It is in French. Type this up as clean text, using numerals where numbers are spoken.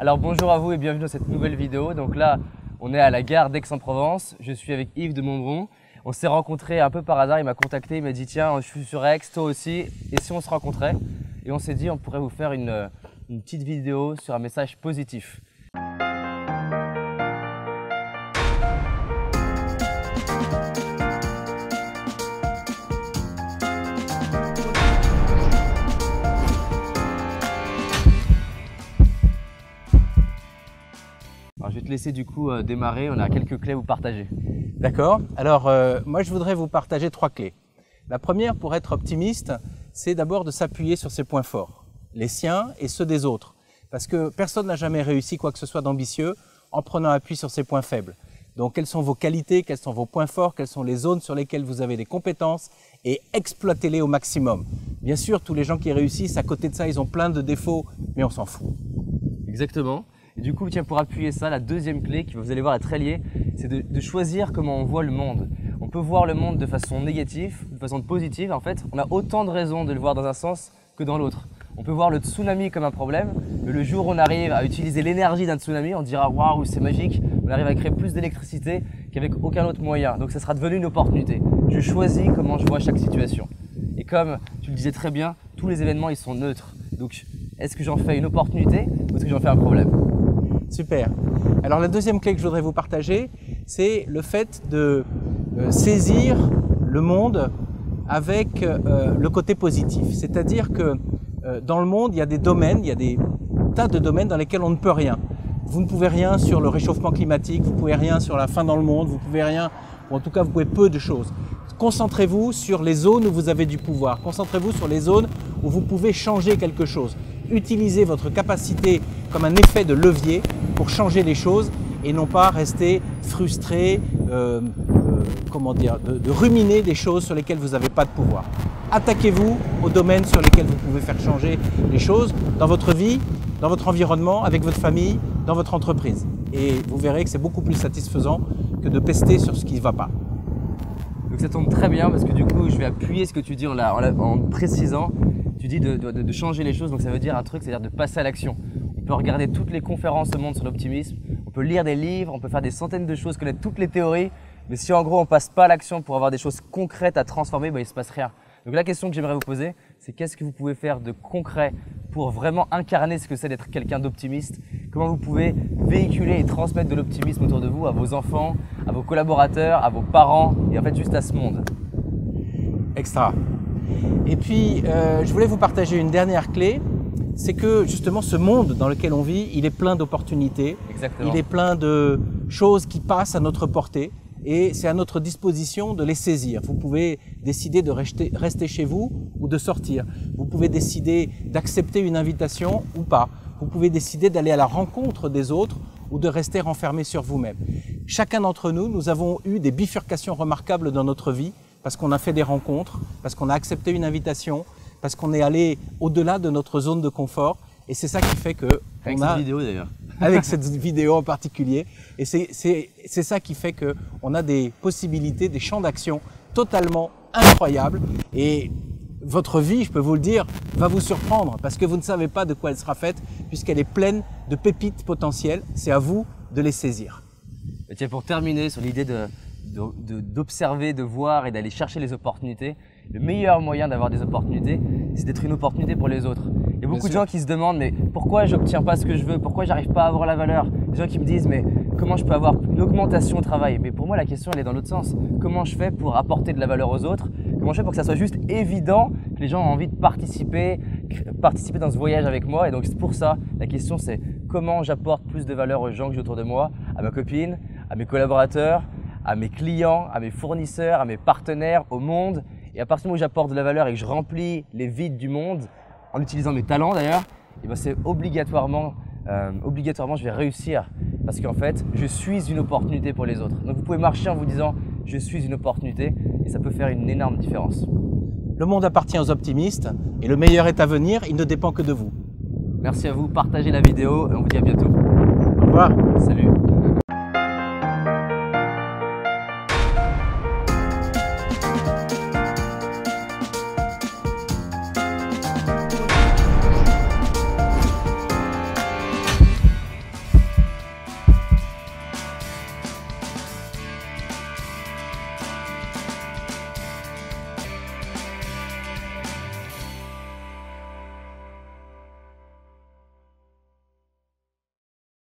Alors bonjour à vous et bienvenue dans cette nouvelle vidéo. Donc là, on est à la gare d'Aix-en-Provence. Je suis avec Yves de Montbron. On s'est rencontrés un peu par hasard. Il m'a contacté, il m'a dit tiens, je suis sur Aix, toi aussi. Et si on se rencontrait? Et on s'est dit on pourrait vous faire une petite vidéo sur un message positif. Alors, je vais te laisser du coup démarrer, on a quelques clés à vous partager. D'accord. Alors moi je voudrais vous partager 3 clés. La première, pour être optimiste, c'est d'abord de s'appuyer sur ses points forts, les siens et ceux des autres. Parce que personne n'a jamais réussi quoi que ce soit d'ambitieux en prenant appui sur ses points faibles. Donc quelles sont vos qualités, quels sont vos points forts, quelles sont les zones sur lesquelles vous avez des compétences et exploitez-les au maximum. Bien sûr, tous les gens qui réussissent, à côté de ça, ils ont plein de défauts, mais on s'en fout. Exactement. Et du coup, tiens, pour appuyer ça, la deuxième clé qui, vous allez voir, est très liée, c'est de choisir comment on voit le monde. On peut voir le monde de façon négative, de façon positive. En fait, on a autant de raisons de le voir dans un sens que dans l'autre. On peut voir le tsunami comme un problème, mais le jour où on arrive à utiliser l'énergie d'un tsunami, on dira waouh, c'est magique, on arrive à créer plus d'électricité qu'avec aucun autre moyen. Donc ça sera devenu une opportunité. Je choisis comment je vois chaque situation. Et comme tu le disais très bien, tous les événements ils sont neutres. Donc est-ce que j'en fais une opportunité ou est-ce que j'en fais un problème? Super. Alors la deuxième clé que je voudrais vous partager, c'est le fait de saisir le monde avec le côté positif. C'est-à-dire que dans le monde, il y a des domaines, il y a des tas de domaines dans lesquels on ne peut rien. Vous ne pouvez rien sur le réchauffement climatique, vous ne pouvez rien sur la faim dans le monde, vous ne pouvez rien, ou en tout cas vous pouvez peu de choses. Concentrez-vous sur les zones où vous avez du pouvoir. Concentrez-vous sur les zones où vous pouvez changer quelque chose. Utilisez votre capacité comme un effet de levier pour changer les choses et non pas rester frustré, de ruminer des choses sur lesquelles vous n'avez pas de pouvoir. Attaquez-vous aux domaines sur lesquels vous pouvez faire changer les choses dans votre vie, dans votre environnement, avec votre famille, dans votre entreprise. Et vous verrez que c'est beaucoup plus satisfaisant que de pester sur ce qui ne va pas. Donc ça tombe très bien parce que du coup, je vais appuyer ce que tu dis en précisant. Tu dis de changer les choses, donc ça veut dire un truc, c'est-à-dire de passer à l'action. On peut regarder toutes les conférences au monde sur l'optimisme, on peut lire des livres, on peut faire des centaines de choses, connaître toutes les théories, mais si en gros on ne passe pas à l'action pour avoir des choses concrètes à transformer, il ne se passe rien. Donc la question que j'aimerais vous poser, c'est qu'est-ce que vous pouvez faire de concret pour vraiment incarner ce que c'est d'être quelqu'un d'optimiste? Comment vous pouvez véhiculer et transmettre de l'optimisme autour de vous, à vos enfants, à vos collaborateurs, à vos parents et en fait juste à ce monde? Extra. Et puis, je voulais vous partager une dernière clé, c'est que justement ce monde dans lequel on vit, il est plein d'opportunités, il est plein de choses qui passent à notre portée et c'est à notre disposition de les saisir. Vous pouvez décider de rester chez vous ou de sortir. Vous pouvez décider d'accepter une invitation ou pas. Vous pouvez décider d'aller à la rencontre des autres ou de rester renfermé sur vous-même. Chacun d'entre nous, nous avons eu des bifurcations remarquables dans notre vie parce qu'on a fait des rencontres, parce qu'on a accepté une invitation, parce qu'on est allé au-delà de notre zone de confort. Et c'est ça qui fait que… Avec cette vidéo d'ailleurs. Avec cette vidéo en particulier. Et c'est ça qui fait qu'on a des possibilités, des champs d'action totalement incroyables. Et votre vie, je peux vous le dire, va vous surprendre parce que vous ne savez pas de quoi elle sera faite puisqu'elle est pleine de pépites potentielles. C'est à vous de les saisir. Et tiens, pour terminer sur l'idée d'observer, de voir et d'aller chercher les opportunités, le meilleur moyen d'avoir des opportunités, c'est d'être une opportunité pour les autres. Il y a beaucoup de gens qui se demandent mais pourquoi j'obtiens pas ce que je veux, pourquoi j'arrive pas à avoir la valeur. Des gens qui me disent mais comment je peux avoir une augmentation au travail? Mais pour moi la question elle est dans l'autre sens. Comment je fais pour apporter de la valeur aux autres? Comment je fais pour que ça soit juste évident que les gens ont envie de participer dans ce voyage avec moi? Et donc c'est pour ça, la question c'est comment j'apporte plus de valeur aux gens que j'ai autour de moi, à ma copine, à mes collaborateurs, à mes clients, à mes fournisseurs, à mes partenaires, au monde. Et à partir du moment où j'apporte de la valeur et que je remplis les vides du monde, en utilisant mes talents d'ailleurs, et ben c'est obligatoirement je vais réussir parce qu'en fait, je suis une opportunité pour les autres. Donc vous pouvez marcher en vous disant « je suis une opportunité » et ça peut faire une énorme différence. Le monde appartient aux optimistes et le meilleur est à venir, il ne dépend que de vous. Merci à vous, partagez la vidéo et on vous dit à bientôt. Au revoir. Salut.